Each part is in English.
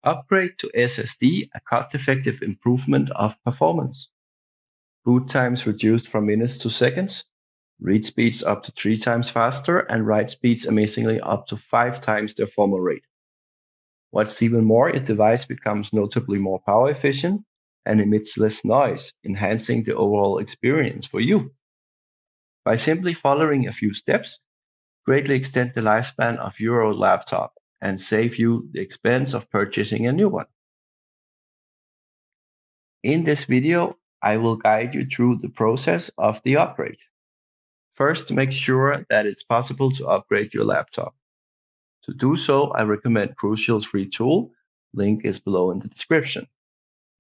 Upgrade to SSD, a cost-effective improvement of performance. Boot times reduced from minutes to seconds. Read speeds up to 3 times faster and write speeds amazingly up to 5 times their former rate. What's even more, your device becomes notably more power efficient and emits less noise, enhancing the overall experience for you. By simply following a few steps, greatly extend the lifespan of your old laptop and save you the expense of purchasing a new one. In this video, I will guide you through the process of the upgrade. First, make sure that it's possible to upgrade your laptop. To do so, I recommend Crucial's free tool. Link is below in the description.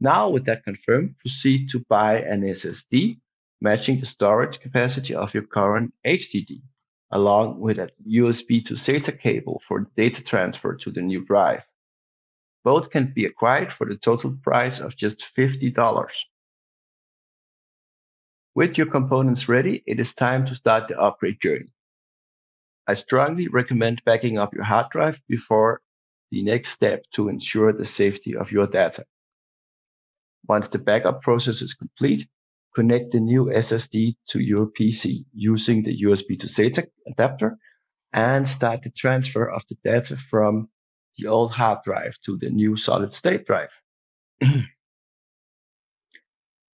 Now, with that confirmed, proceed to buy an SSD matching the storage capacity of your current HDD, along with a USB to SATA cable for data transfer to the new drive. Both can be acquired for the total price of just $50. With your components ready, it is time to start the upgrade journey. I strongly recommend backing up your hard drive before the next step to ensure the safety of your data. Once the backup process is complete, connect the new SSD to your PC using the USB to SATA adapter and start the transfer of the data from the old hard drive to the new solid-state drive.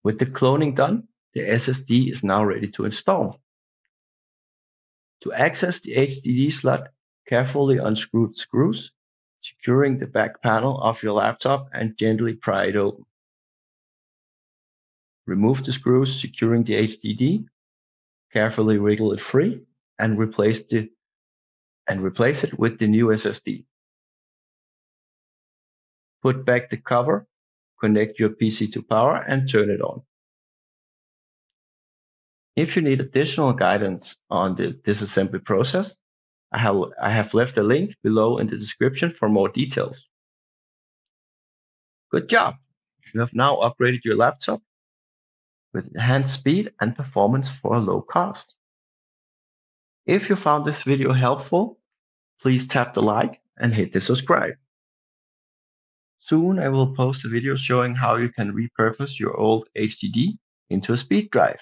With the cloning done, the SSD is now ready to install. To access the HDD slot, carefully unscrew the screws, securing the back panel of your laptop and gently pry it open. Remove the screws securing the HDD, carefully wiggle it free, and replace it with the new SSD. Put back the cover, connect your PC to power, and turn it on. If you need additional guidance on the disassembly process, I have left a link below in the description for more details. Good job! You have now upgraded your laptop with enhanced speed and performance for a low cost. If you found this video helpful, please tap the like and hit the subscribe. Soon I will post a video showing how you can repurpose your old HDD into a speed drive.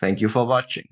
Thank you for watching.